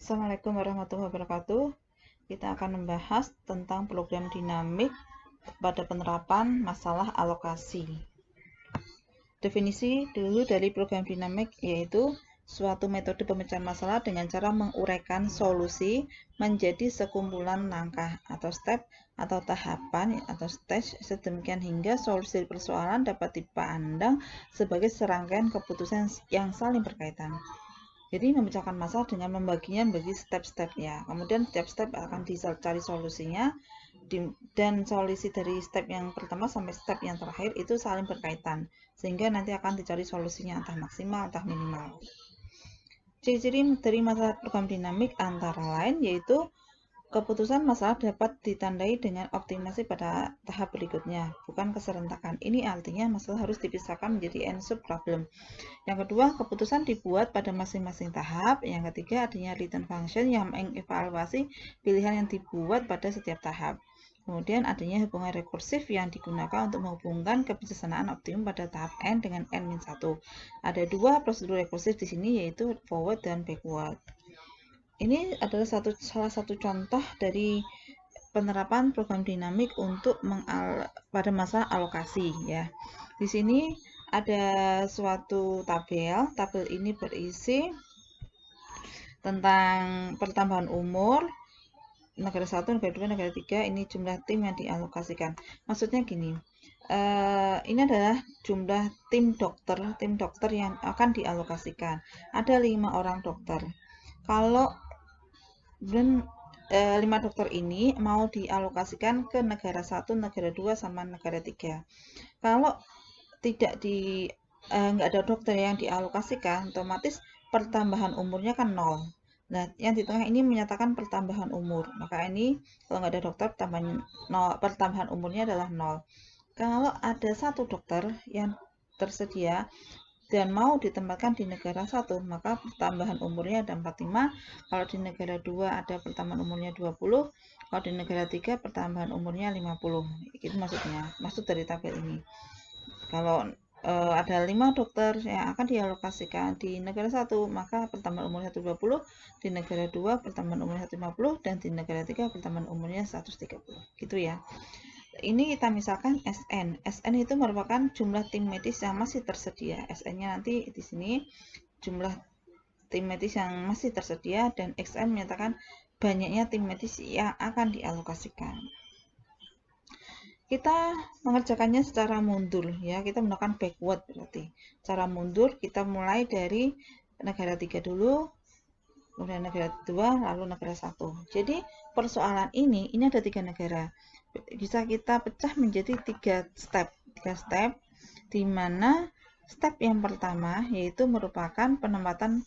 Assalamualaikum warahmatullahi wabarakatuh. Kita akan membahas tentang program dinamik pada penerapan masalah alokasi. Definisi dulu dari program dinamik yaitu suatu metode pemecahan masalah dengan cara menguraikan solusi menjadi sekumpulan langkah atau step atau tahapan atau stage sedemikian hingga solusi persoalan dapat dipandang sebagai serangkaian keputusan yang saling berkaitan. Jadi memecahkan masalah dengan membaginya menjadi step-stepnya. Kemudian setiap step akan dicari solusinya dan solusi dari step yang pertama sampai step yang terakhir itu saling berkaitan. Sehingga nanti akan dicari solusinya entah maksimal entah minimal. Ciri-ciri dari masalah program dinamik antara lain yaitu keputusan masalah dapat ditandai dengan optimasi pada tahap berikutnya, bukan keserentakan. Ini artinya masalah harus dipisahkan menjadi n sub-problem. Yang kedua, keputusan dibuat pada masing-masing tahap. Yang ketiga, adanya return function yang mengevaluasi pilihan yang dibuat pada setiap tahap. Kemudian adanya hubungan rekursif yang digunakan untuk menghubungkan kebijaksanaan optimum pada tahap n dengan n-1. Ada dua prosedur rekursif di sini yaitu forward dan backward. Ini adalah salah satu contoh dari penerapan program dinamik untuk pada masalah alokasi ya. Di sini ada suatu tabel. Tabel ini berisi tentang pertambahan umur negara 1, negara 2, negara 3. Ini jumlah tim yang dialokasikan. Maksudnya gini. Ini adalah jumlah tim dokter yang akan dialokasikan. Ada 5 orang dokter. Kalau 5 dokter ini mau dialokasikan ke negara 1, negara 2, sama negara 3. Kalau tidak nggak ada dokter yang dialokasikan, otomatis pertambahan umurnya kan 0. Nah, yang di tengah ini menyatakan pertambahan umur. Maka ini kalau nggak ada dokter, pertambahan umurnya adalah 0. Kalau ada satu dokter yang tersedia dan mau ditempatkan di negara 1, maka pertambahan umurnya ada 45. Kalau di negara 2 ada pertambahan umurnya 20. Kalau di negara 3 pertambahan umurnya 50. Itu maksudnya, maksud dari tabel ini. Kalau ada 5 dokter yang akan dialokasikan di negara 1, maka pertambahan umurnya 120, di negara 2 pertambahan umurnya 150, dan di negara 3 pertambahan umurnya 130. Gitu ya. Ini kita misalkan SN. SN itu merupakan jumlah tim medis yang masih tersedia. SN-nya nanti di sini jumlah tim medis yang masih tersedia, dan XN menyatakan banyaknya tim medis yang akan dialokasikan. Kita mengerjakannya secara mundur ya, kita menggunakan backward berarti. Cara mundur kita mulai dari negara 3 dulu, kemudian negara 2, lalu negara 1. Jadi persoalan ini ada 3 negara. Bisa kita pecah menjadi 3 step. Di mana step yang pertama yaitu merupakan penempatan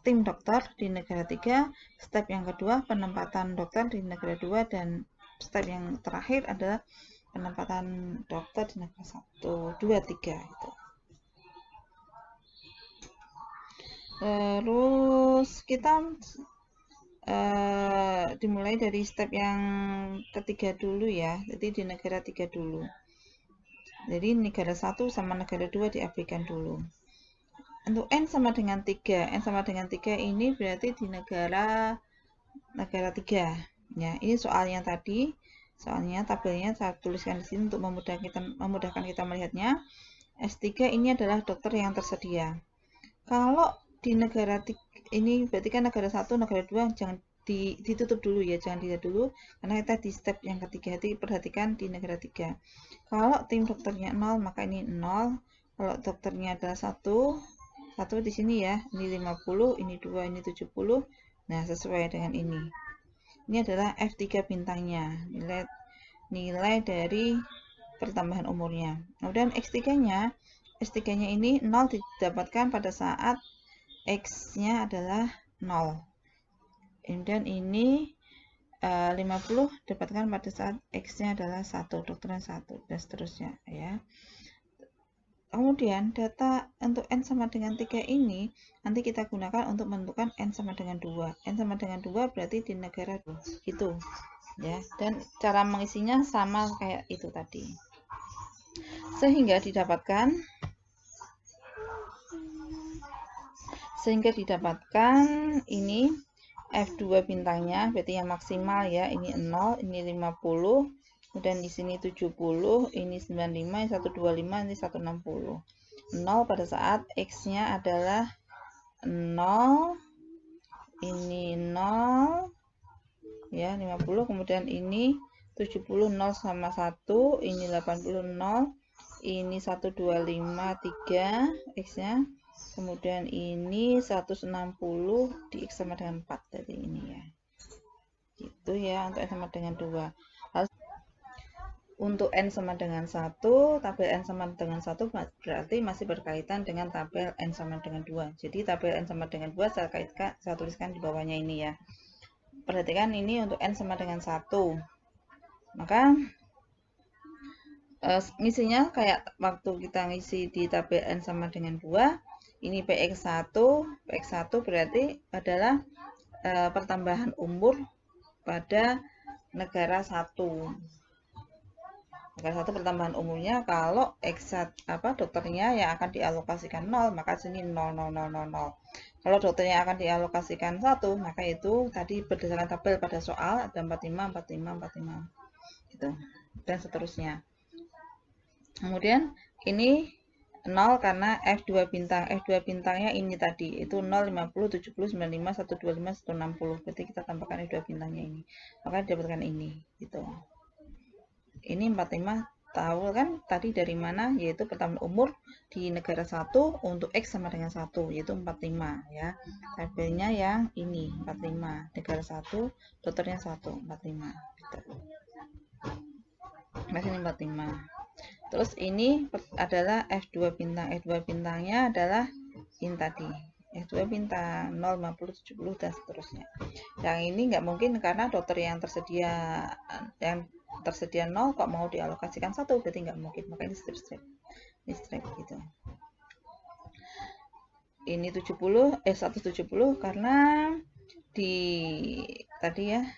tim dokter di negara 3, step yang kedua penempatan dokter di negara 2, dan step yang terakhir adalah penempatan dokter di negara 1, 2, 3 itu. Terus kita dimulai dari step yang ketiga dulu ya. Jadi di negara 3 dulu. Jadi negara 1 sama negara 2 diabaikan dulu. Untuk N sama dengan 3. N sama dengan 3 ini berarti di negara 3. Ya, ini soalnya tadi. Soalnya tabelnya saya tuliskan di sini untuk memudahkan kita melihatnya. S3 ini adalah dokter yang tersedia. Kalau di negara 3, ini berarti kan negara 1, negara 2 jangan ditutup dulu ya, jangan dilihat dulu karena kita di step yang ketiga. Jadi perhatikan di negara 3. Kalau tim dokternya 0, maka ini 0. Kalau dokternya adalah 1 di sini ya, ini 50, ini 2, ini 70. Nah, sesuai dengan ini. Ini adalah F3 bintangnya, nilai dari pertambahan umurnya. Kemudian S3-nya ini 0 didapatkan pada saat X-nya adalah 0. Dan ini 50 didapatkan pada saat X-nya adalah 1, dokternya 1, dan seterusnya ya. Kemudian data untuk N sama dengan 3 ini nanti kita gunakan untuk menentukan N sama dengan 2. N sama dengan 2 berarti di negara 2. Gitu ya. Dan cara mengisinya sama kayak itu tadi. Sehingga didapatkan ini F2 bintangnya berarti yang maksimal ya, ini 0, ini 50, kemudian di sini 70, ini 95, ini 125, ini 160. 0 pada saat X-nya adalah 0, ini 0 ya, 50, kemudian ini 70, 0 sama 1, ini 80, 0, ini 125, 3 X-nya, kemudian ini 160 di X sama dengan 4, jadi ini ya. Gitu ya untuk N sama dengan 2. Untuk N sama dengan 1, tabel N sama dengan 1 berarti masih berkaitan dengan tabel N sama dengan 2. Jadi tabel N sama dengan 2 saya tuliskan di bawahnya ini ya. Perhatikan ini untuk N sama dengan 1. Maka ngisinya kayak waktu kita ngisi di tabel N sama dengan 2. Ini PX1. PX1 berarti adalah pertambahan umur pada negara 1. Negara 1 pertambahan umurnya kalau dokternya yang akan dialokasikan 0, maka sini 0, 0, 0, 0, 0. Kalau dokternya akan dialokasikan 1, maka itu tadi berdasarkan tabel pada soal ada 45, 45, 45 gitu, dan seterusnya. Kemudian ini 0 karena F2 bintang. F2 bintangnya ini tadi itu 0, 50, 70, 95, 125, 160. Berarti kita tambahkan F2 bintangnya ini, maka didapatkan ini gitu. Ini 45 tahu kan tadi dari mana, yaitu pertambahan umur di negara 1 untuk X sama dengan 1, yaitu 45 ya. Tabelnya yang ini 45, negara 1, dokternya 1, 45 gitu. Masih 45. Terus ini adalah F2 bintang. F2 bintangnya adalah ini tadi. F2 bintang 0, 50, 70 dan seterusnya. Yang ini nggak mungkin karena dokter yang tersedia 0 kok mau dialokasikan 1, berarti nggak mungkin, maka ini strip ini strip gitu. Ini 170 karena di tadi ya,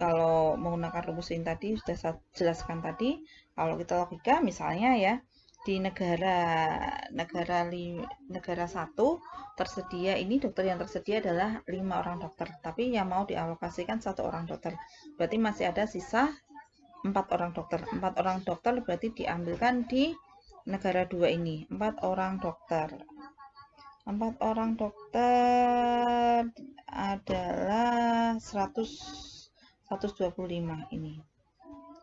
kalau menggunakan rumus ini tadi sudah saya jelaskan tadi. Kalau kita logika misalnya ya, di negara 1 tersedia, ini dokter yang tersedia adalah 5 orang dokter, tapi yang mau dialokasikan 1 orang dokter, berarti masih ada sisa 4 orang dokter. 4 orang dokter berarti diambilkan di negara 2 ini, 4 orang dokter. 4 orang dokter adalah 125 ini.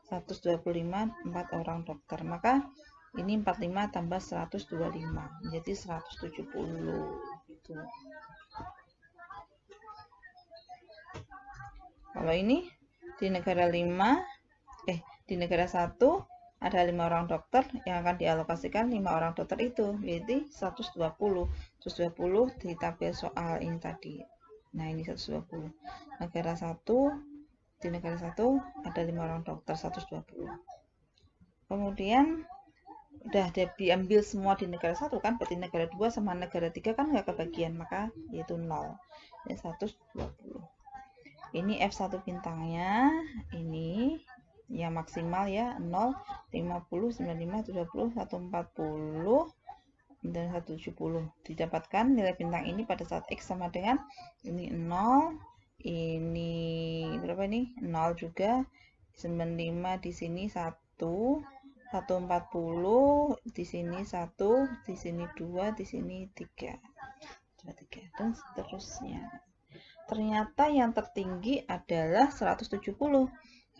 125 4 orang dokter. Maka ini 45 tambah 125 menjadi 170 gitu. Kalau ini di negara 1 ada 5 orang dokter yang akan dialokasikan 5 orang dokter itu, berarti 120 di tabel soal ini tadi. Nah, ini 120. Di negara 1 ada 5 orang dokter, 120. Kemudian udah diambil semua di negara 1 kan, berarti negara 2 sama negara 3 kan nggak kebagian, maka yaitu 0. Ini 120. Ini F1 bintangnya, ini yang maksimal ya, 0, 50, 95, 70, 140 dan 170. Didapatkan nilai bintang ini pada saat X sama dengan ini 0, ini berapa ini? 0 juga. 95 di sini 1, 140 di sini 1, di sini 2, di sini 3. 3 dan seterusnya. Ternyata yang tertinggi adalah 170.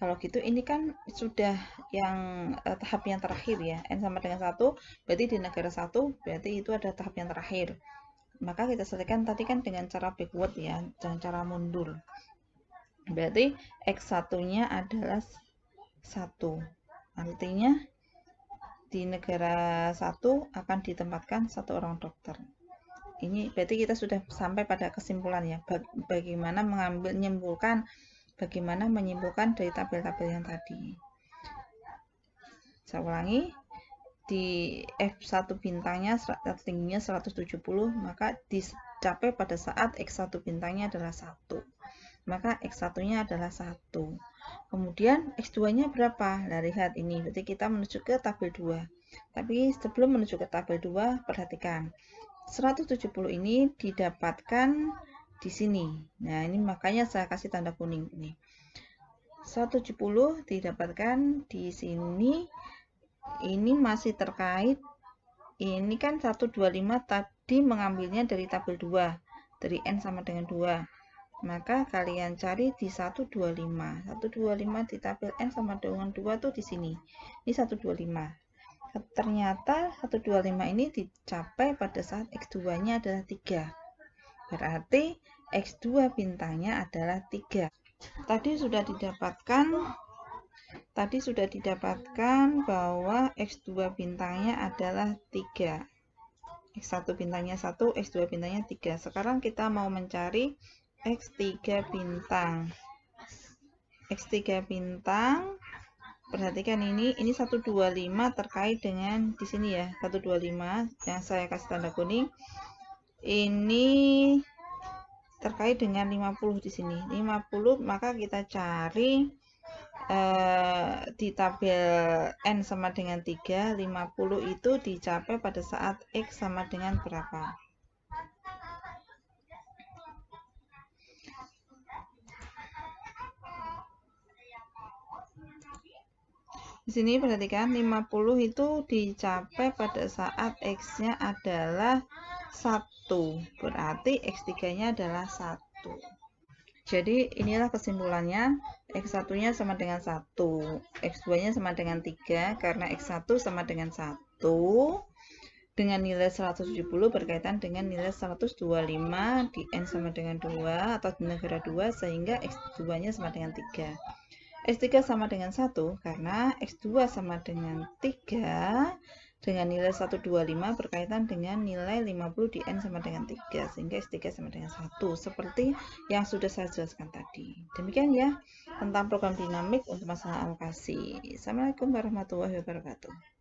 Kalau gitu ini kan sudah yang tahap yang terakhir ya. N sama dengan 1 berarti di negara 1 berarti itu ada tahap yang terakhir. Maka kita selesaikan tadi kan dengan cara backward ya, dengan cara mundur. Berarti X1-nya adalah 1. Artinya di negara 1 akan ditempatkan 1 orang dokter. Ini berarti kita sudah sampai pada kesimpulan ya, bagaimana menyimpulkan dari tabel-tabel yang tadi. Saya ulangi, di F1 bintangnya tingginya 170, maka dicapai pada saat X1 bintangnya adalah 1. Maka X1-nya adalah 1. Kemudian X2-nya berapa? Nah, lihat ini, berarti kita menuju ke tabel 2. Tapi sebelum menuju ke tabel 2, perhatikan. 170 ini didapatkan di sini. Nah, ini makanya saya kasih tanda kuning ini. 170 didapatkan di sini. Ini masih terkait. Ini kan 125 tadi mengambilnya dari tabel 2. Dari N sama dengan 2. Maka kalian cari di 125. 125 di tabel N sama dengan 2 tuh di sini. Ini 125. Ternyata 125 ini dicapai pada saat X2-nya adalah 3. Berarti X2 bintangnya adalah 3. Tadi sudah didapatkan bahwa X2 bintangnya adalah 3. X1 bintangnya 1, X2 bintangnya 3. Sekarang kita mau mencari X3 bintang. X3 bintang, perhatikan ini 125 terkait dengan di sini ya, 125 yang saya kasih tanda kuning. Ini terkait dengan 50 di sini. 50 maka kita cari di tabel N sama dengan 3, 50 itu dicapai pada saat X sama dengan berapa? Di sini perhatikan 50 itu dicapai pada saat X-nya adalah 1. Berarti X3-nya adalah 1. Jadi inilah kesimpulannya. X1-nya sama dengan 1. X2-nya sama dengan 3 karena X1 sama dengan 1. Dengan nilai 170 berkaitan dengan nilai 125 di N sama dengan 2 atau di negara 2 sehingga X2-nya sama dengan 3. X3 sama dengan 1 karena X2 sama dengan 3 dengan nilai 125 berkaitan dengan nilai 50 di N sama dengan 3 sehingga X3 sama dengan 1 seperti yang sudah saya jelaskan tadi. Demikian ya tentang program dinamik untuk masalah alokasi. Assalamualaikum warahmatullahi wabarakatuh.